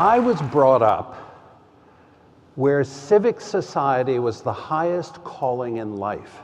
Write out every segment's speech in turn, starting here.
I was brought up where civic society was the highest calling in life.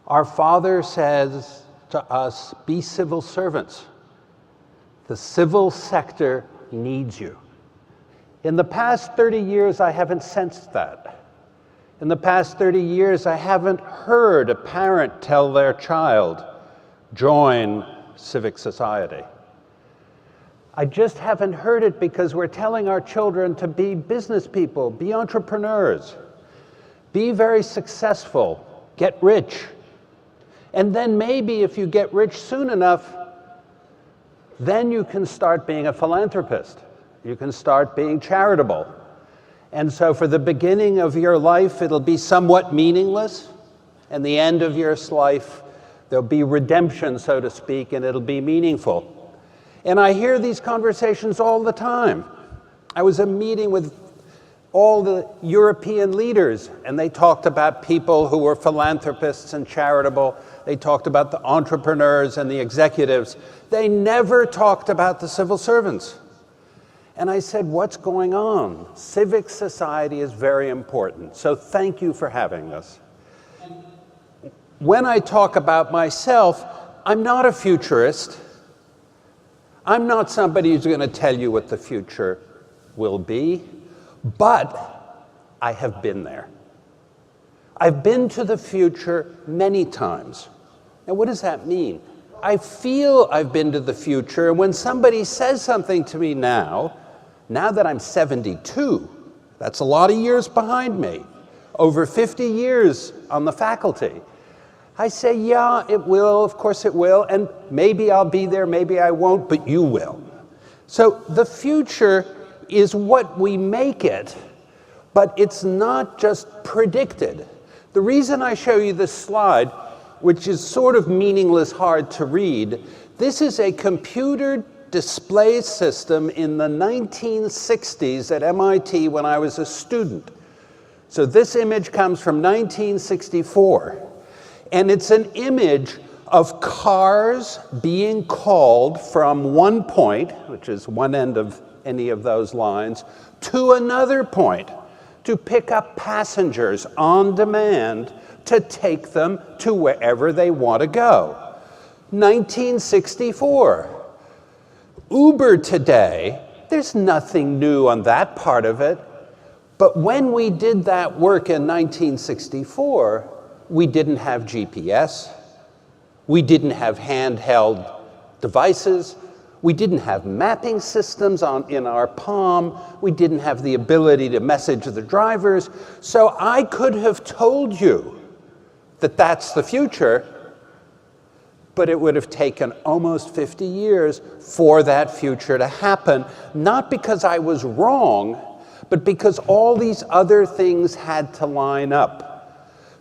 Our father says to us, be civil servants. The civil sector needs you. In the past 30 years, I haven't sensed that. In the past 30 years, I haven't heard a parent tell their child, join civic society. I just haven't heard it because we're telling our children to be business people, be entrepreneurs, be very successful, get rich. And then maybe if you get rich soon enough, then you can start being a philanthropist. You can start being charitable. And so for the beginning of your life, it'll be somewhat meaningless. And the end of your life, there'll be redemption, so to speak, and it'll be meaningful. And I hear these conversations all the time. I was at a meeting with all the European leaders, and they talked about people who were philanthropists and charitable. They talked about the entrepreneurs and the executives. They never talked about the civil servants. And I said, what's going on? Civic society is very important, so thank you for having us. When I talk about myself, I'm not a futurist. I'm not somebody who's going to tell you what the future will be, but I have been there. I've been to the future many times. Now, what does that mean? I feel I've been to the future, and when somebody says something to me now that I'm 72, that's a lot of years behind me, over 50 years on the faculty, I say, yeah, it will, of course it will, and maybe I'll be there, maybe I won't, but you will. So the future is what we make it, but it's not just predicted. The reason I show you this slide, which is sort of meaningless, hard to read, this is a computer display system in the 1960s at MIT when I was a student. So this image comes from 1964. And it's an image of cars being called from one point, which is one end of any of those lines, to another point to pick up passengers on demand to take them to wherever they want to go. 1964. Uber today, there's nothing new on that part of it. But when we did that work in 1964, we didn't have GPS, we didn't have handheld devices, we didn't have mapping systems in our palm, we didn't have the ability to message the drivers, so I could have told you that that's the future, but it would have taken almost 50 years for that future to happen, not because I was wrong, but because all these other things had to line up.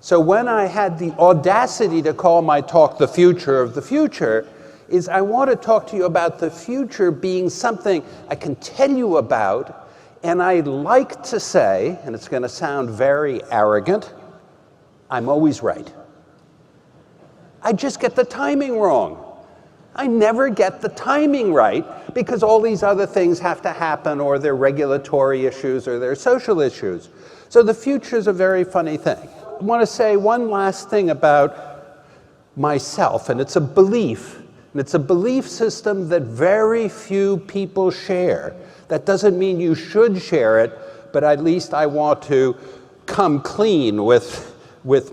So when I had the audacity to call my talk The Future of the Future, is I want to talk to you about the future being something I can tell you about, and I like to say, and it's going to sound very arrogant, I'm always right. I just get the timing wrong. I never get the timing right because all these other things have to happen, or they're regulatory issues or they're social issues. So the future is a very funny thing. I want to say one last thing about myself, and it's a belief. And it's a belief system that very few people share. That doesn't mean you should share it, but at least I want to come clean with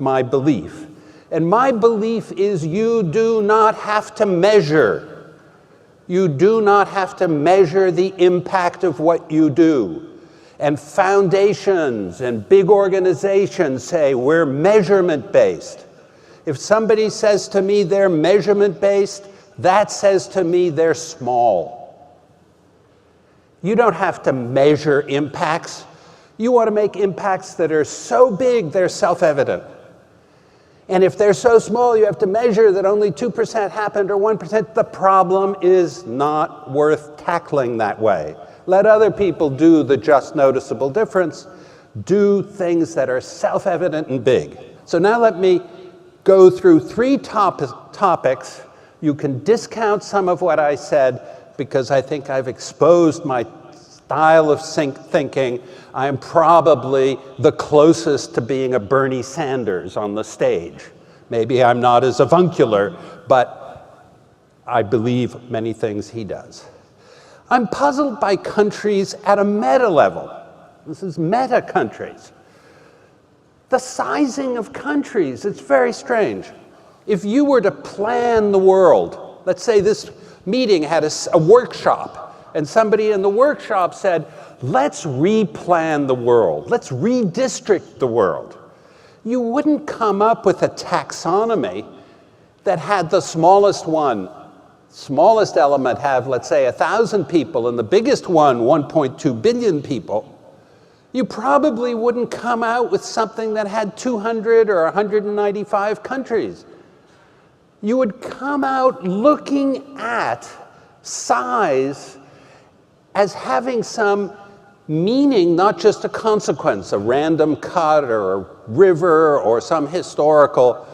my belief. And my belief is you do not have to measure. You do not have to measure the impact of what you do. And foundations and big organizations say we're measurement-based. If somebody says to me they're measurement-based, that says to me they're small. You don't have to measure impacts. You want to make impacts that are so big they're self-evident. And if they're so small you have to measure that only 2% happened or 1%, the problem is not worth tackling that way. Let other people do the just noticeable difference. Do things that are self-evident and big. So now let me go through three topics. You can discount some of what I said because I think I've exposed my style of thinking, I am probably the closest to being a Bernie Sanders on the stage. Maybe I'm not as avuncular, but I believe many things he does. I'm puzzled by countries at a meta level. This is meta countries. The sizing of countries, it's very strange. If you were to plan the world, let's say this meeting had a workshop, and somebody in the workshop said, let's replan the world, let's redistrict the world. You wouldn't come up with a taxonomy that had the smallest element have, let's say, 1,000 people, and the biggest one, 1.2 billion people. You probably wouldn't come out with something that had 200 or 195 countries. You would come out looking at size as having some meaning, not just a consequence, a random cut or a river or some historical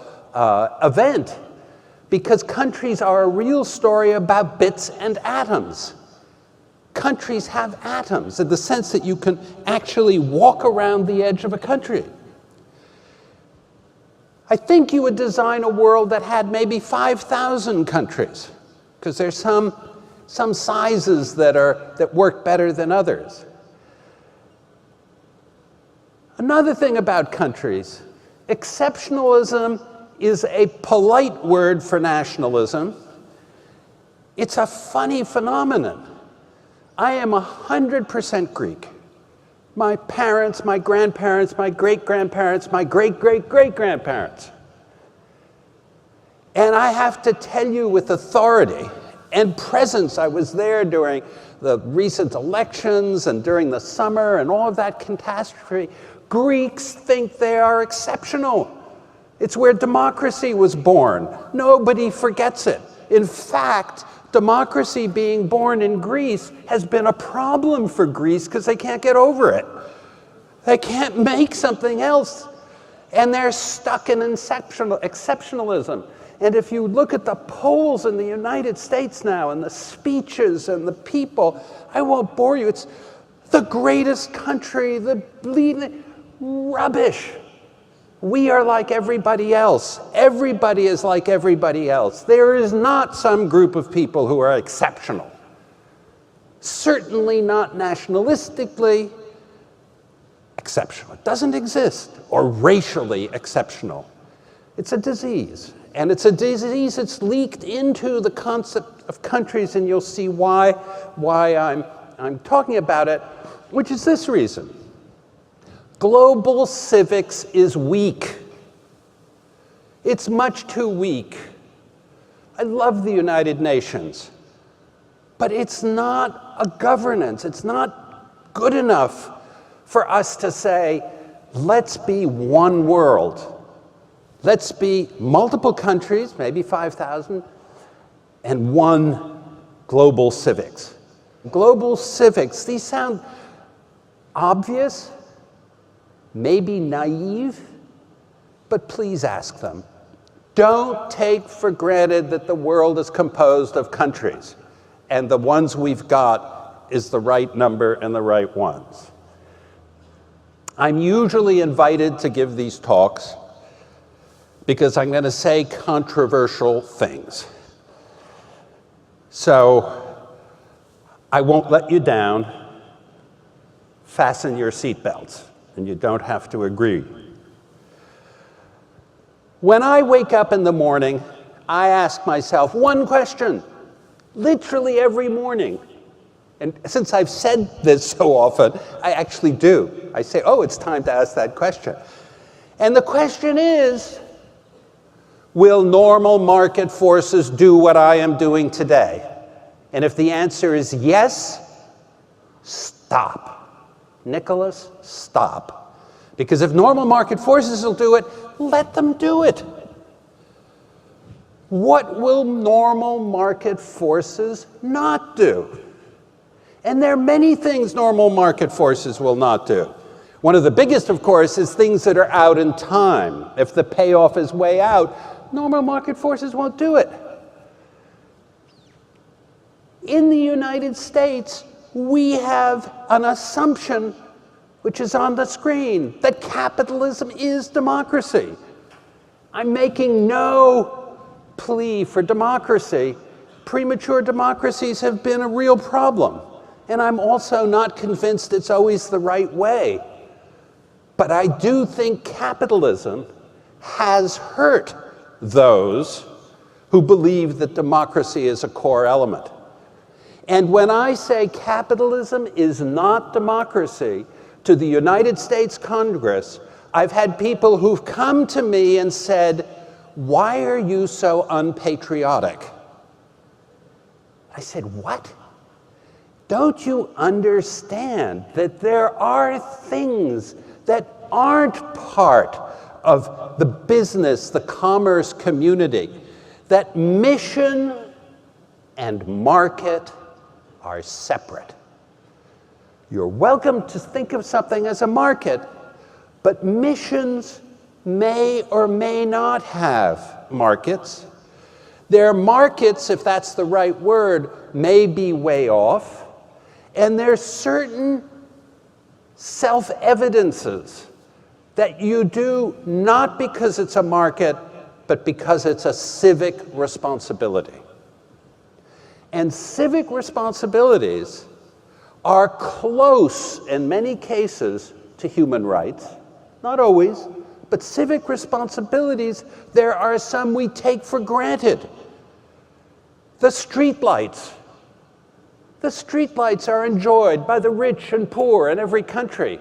event. Because countries are a real story about bits and atoms. Countries have atoms in the sense that you can actually walk around the edge of a country. I think you would design a world that had maybe 5,000 countries, because there's some sizes that work better than others. Another thing about countries, exceptionalism is a polite word for nationalism. It's a funny phenomenon. I am 100% Greek. My parents, my grandparents, my great-grandparents, my great-great-great-grandparents. And I have to tell you with authority and presence, I was there during the recent elections and during the summer and all of that catastrophe. Greeks think they are exceptional. It's where democracy was born. Nobody forgets it. In fact, democracy being born in Greece has been a problem for Greece because they can't get over it. They can't make something else. And they're stuck in exceptionalism. And if you look at the polls in the United States now and the speeches and the people, I won't bore you. It's the greatest country, the bleeding rubbish. We are like everybody else. Everybody is like everybody else. There is not some group of people who are exceptional. Certainly not nationalistically exceptional. It doesn't exist. Or racially exceptional. It's a disease. And it's a disease that's leaked into the concept of countries, and you'll see why I'm talking about it, which is this reason. Global civics is weak. It's much too weak. I love the United Nations, but it's not a governance. It's not good enough for us to say, let's be one world. Let's be multiple countries, maybe 5,000, and one global civics. Global civics, these sound obvious, maybe naive, but please ask them. Don't take for granted that the world is composed of countries, and the ones we've got is the right number and the right ones. I'm usually invited to give these talks because I'm going to say controversial things. So I won't let you down. Fasten your seatbelts, and you don't have to agree. When I wake up in the morning, I ask myself one question, literally every morning. And since I've said this so often, I actually do. I say, oh, it's time to ask that question. And the question is, will normal market forces do what I am doing today? And if the answer is yes, stop. Nicholas, stop. Because if normal market forces will do it, let them do it. What will normal market forces not do? And there are many things normal market forces will not do. One of the biggest, of course, is things that are out in time. If the payoff is way out, normal market forces won't do it. In the United States, we have an assumption, which is on the screen, that capitalism is democracy. I'm making no plea for democracy. Premature democracies have been a real problem. And I'm also not convinced it's always the right way. But I do think capitalism has hurt those who believe that democracy is a core element. And when I say capitalism is not democracy, to the United States Congress, I've had people who've come to me and said, "Why are you so unpatriotic?" I said, "What? Don't you understand that there are things that aren't part of the business, the commerce community, that mission and market are separate? You're welcome to think of something as a market, but missions may or may not have markets. Their markets, if that's the right word, may be way off, and there's certain self-evidences that you do not because it's a market, but because it's a civic responsibility. And civic responsibilities are close, in many cases, to human rights. Not always, but civic responsibilities, there are some we take for granted. The streetlights. The streetlights are enjoyed by the rich and poor in every country.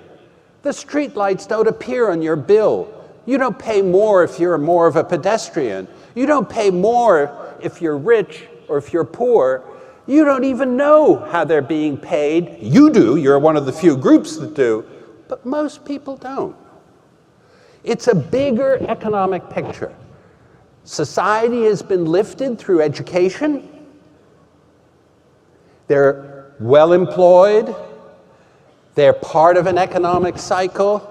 The streetlights don't appear on your bill. You don't pay more if you're more of a pedestrian. You don't pay more if you're rich or if you're poor. You don't even know how they're being paid. You do, you're one of the few groups that do, but most people don't. It's a bigger economic picture. Society has been lifted through education. They're well employed. They're part of an economic cycle.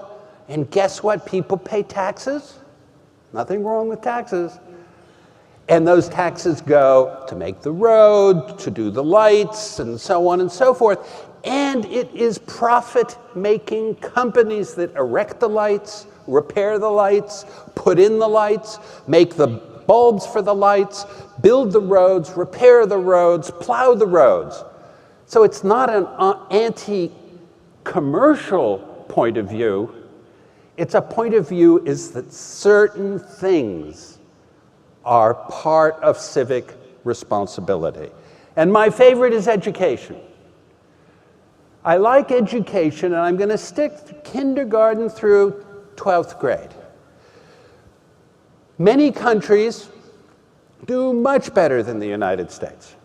And guess what? People pay taxes. Nothing wrong with taxes. And those taxes go to make the road, to do the lights, and so on and so forth. And it is profit-making companies that erect the lights, repair the lights, put in the lights, make the bulbs for the lights, build the roads, repair the roads, plow the roads. So it's not an anti-commercial point of view. It's a point of view is that certain things are part of civic responsibility. And my favorite is education. I like education, and I'm going to stick kindergarten through 12th grade. Many countries do much better than the United States.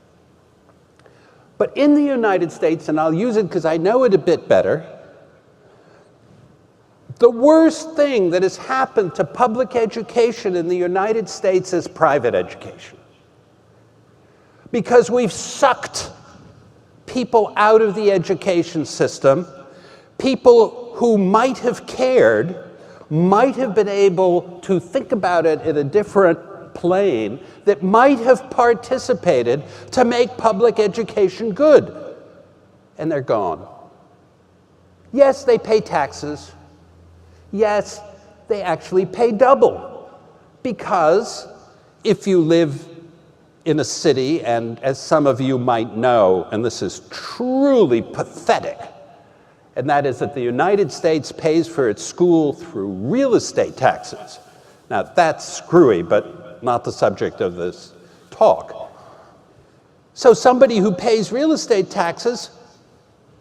But in the United States, and I'll use it because I know it a bit better, the worst thing that has happened to public education in the United States is private education. Because we've sucked people out of the education system, people who might have cared, might have been able to think about it in a different plane, that might have participated to make public education good. And they're gone. Yes, they pay taxes. Yes, they actually pay double. Because if you live in a city, and as some of you might know, and this is truly pathetic, and that is that the United States pays for its school through real estate taxes. Now, that's screwy, but not the subject of this talk. So somebody who pays real estate taxes,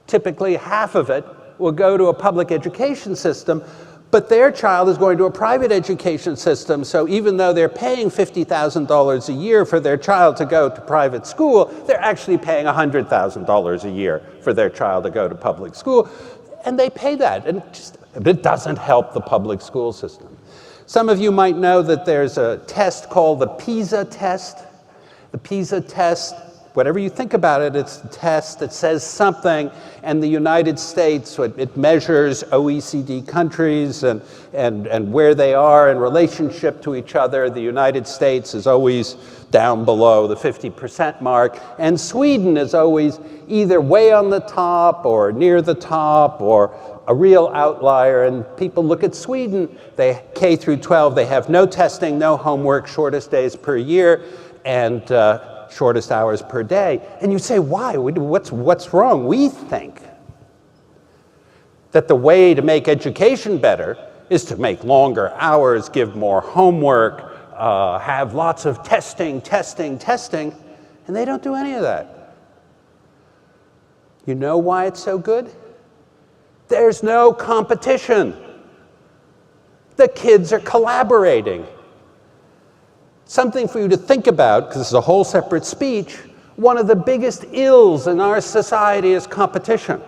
typically half of it, will go to a public education system, but their child is going to a private education system, so even though they're paying $50,000 a year for their child to go to private school, they're actually paying $100,000 a year for their child to go to public school, and they pay that, and it doesn't help the public school system. Some of you might know that there's a test called the PISA test. The PISA test whatever you think about it, it's a test that says something, and the United States, it measures OECD countries and where they are in relationship to each other. The United States is always down below the 50% mark, and Sweden is always either way on the top or near the top or a real outlier. And people look at Sweden, they K through 12, they have no testing, no homework, shortest days per year, and shortest hours per day. And you say, why? What's wrong? We think that the way to make education better is to make longer hours, give more homework, have lots of testing, and they don't do any of that. You know why it's so good? There's no competition. The kids are collaborating. Something for you to think about, because this is a whole separate speech. One of the biggest ills in our society is competition.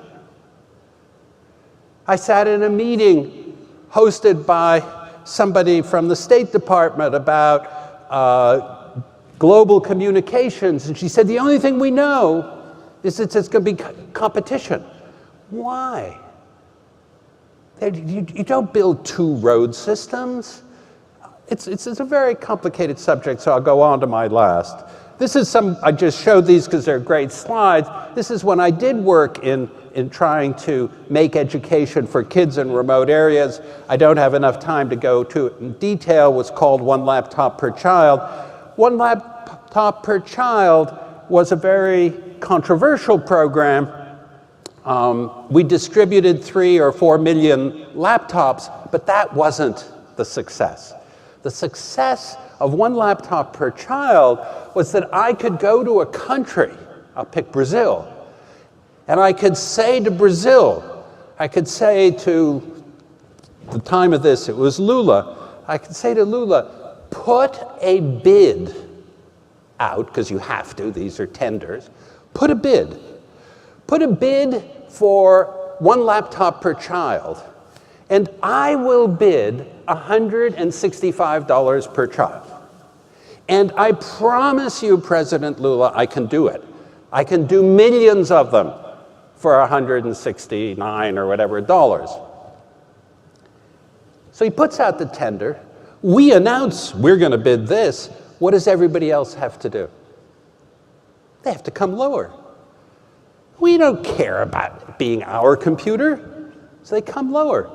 I sat in a meeting hosted by somebody from the State Department about global communications, and she said, the only thing we know is that it's going to be competition. Why? You don't build two road systems. It's a very complicated subject, so I'll go on to my last. I just showed these because they're great slides. This is when I did work in trying to make education for kids in remote areas. I don't have enough time to go to it in detail. It was called One Laptop Per Child. One Laptop Per Child was a very controversial program. We distributed 3 or 4 million laptops, but that wasn't the success. The success of One Laptop Per Child was that I could go to a country, I'll pick Brazil, and I could say to Brazil, I could say to, the time of this, it was Lula, I could say to Lula, put a bid out, because you have to, these are tenders, put a bid. Put a bid for one laptop per child, and I will bid $165 per child. And I promise you, President Lula, I can do it. I can do millions of them for $169 or whatever dollars. So he puts out the tender. We announce we're going to bid this. What does everybody else have to do? They have to come lower. We don't care about it being our computer, so they come lower.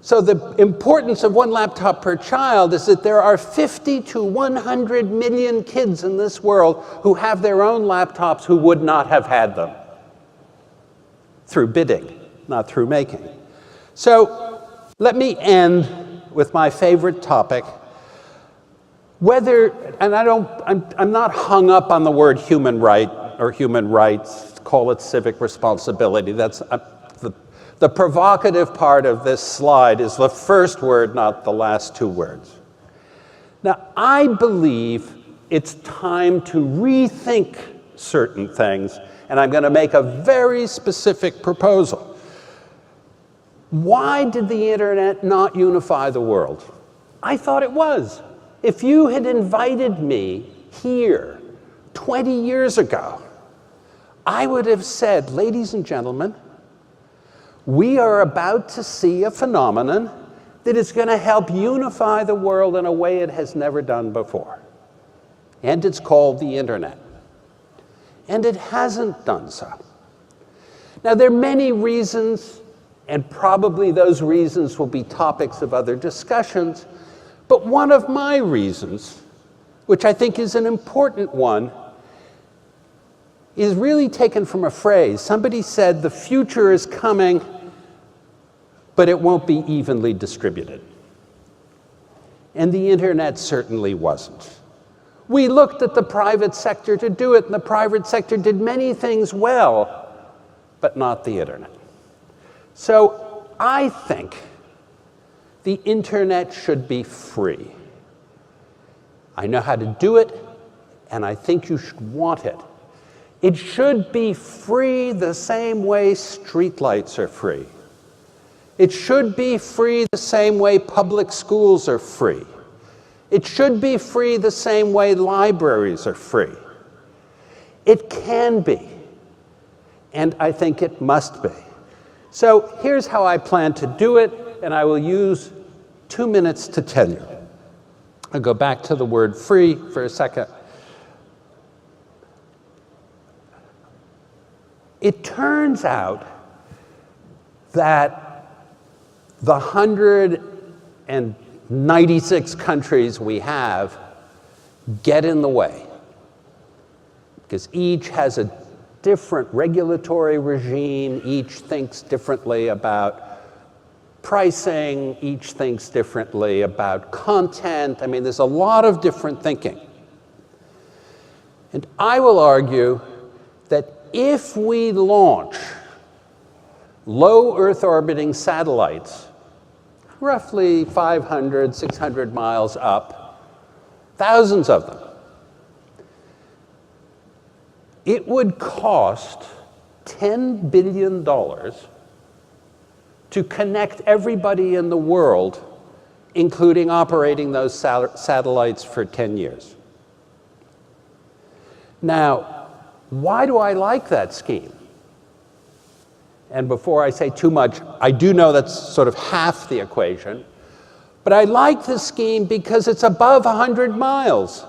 So the importance of one laptop per child is that there are 50 to 100 million kids in this world who have their own laptops who would not have had them through bidding, not through making. So let me end with my favorite topic. I'm not hung up on the word human right or human rights, call it civic responsibility. That's the provocative part of this slide is the first word, not the last two words. Now, I believe it's time to rethink certain things, and I'm going to make a very specific proposal. Why did the internet not unify the world? I thought it was. If you had invited me here 20 years ago, I would have said, ladies and gentlemen, we are about to see a phenomenon that is going to help unify the world in a way it has never done before. And it's called the internet. And it hasn't done so. Now, there are many reasons, and probably those reasons will be topics of other discussions, but one of my reasons, which I think is an important one, is really taken from a phrase. Somebody said, the future is coming, but it won't be evenly distributed. And the internet certainly wasn't. We looked at the private sector to do it, and the private sector did many things well, but not the internet. So I think the internet should be free. I know how to do it, and I think you should want it. It should be free the same way streetlights are free. It should be free the same way public schools are free. It should be free the same way libraries are free. It can be, and I think it must be. So here's how I plan to do it, and I will use 2 minutes to tell you. I'll go back to the word free for a second. It turns out that the 196 countries we have get in the way, because each has a different regulatory regime, each thinks differently about pricing, each thinks differently about content. I mean, there's a lot of different thinking. And I will argue that if we launch low Earth orbiting satellites, roughly 500, 600 miles up, thousands of them, it would cost $10 billion to connect everybody in the world, including operating those satellites for 10 years. Now, why do I like that scheme? And before I say too much, I do know that's sort of half the equation, but I like the scheme because it's above 100 miles.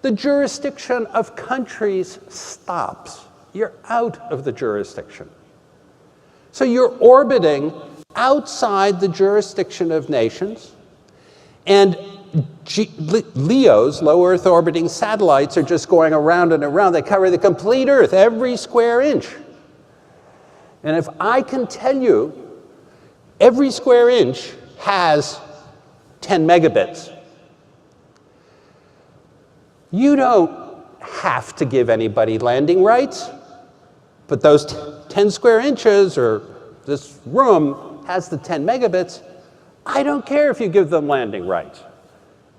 The jurisdiction of countries stops. You're out of the jurisdiction. So you're orbiting outside the jurisdiction of nations, and LEOs, low Earth orbiting satellites, are just going around and around. They cover the complete Earth, every square inch. And if I can tell you every square inch has 10 megabits, you don't have to give anybody landing rights, but those 10 square inches, or this room has the 10 megabits, I don't care if you give them landing rights.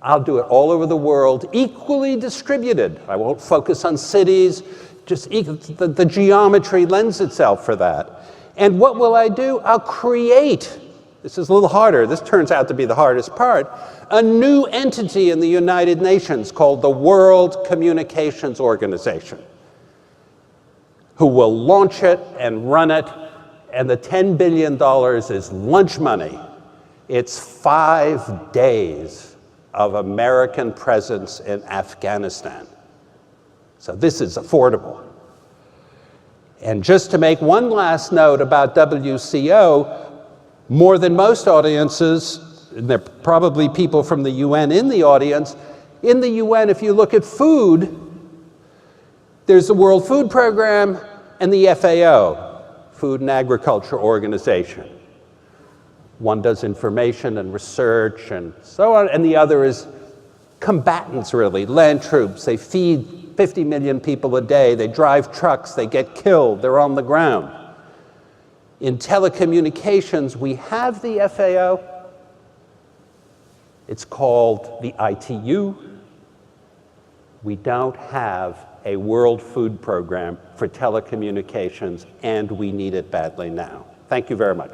I'll do it all over the world, equally distributed. I won't focus on cities, just the geometry lends itself for that. And what will I do? I'll create, this is a little harder, this turns out to be the hardest part, a new entity in the United Nations called the World Communications Organization, who will launch it and run it, and the $10 billion is lunch money. It's 5 days of American presence in Afghanistan. So this is affordable. And just to make one last note about WCO, more than most audiences, and there are probably people from the UN in the audience, in the UN, if you look at food, there's the World Food Program and the FAO, Food and Agriculture Organization. One does information and research and so on, and the other is combatants, really, land troops. They feed 50 million people a day. They drive trucks. They get killed. They're on the ground. In telecommunications, we have the FAO. It's called the ITU. We don't have a World Food Program for telecommunications, and we need it badly now. Thank you very much.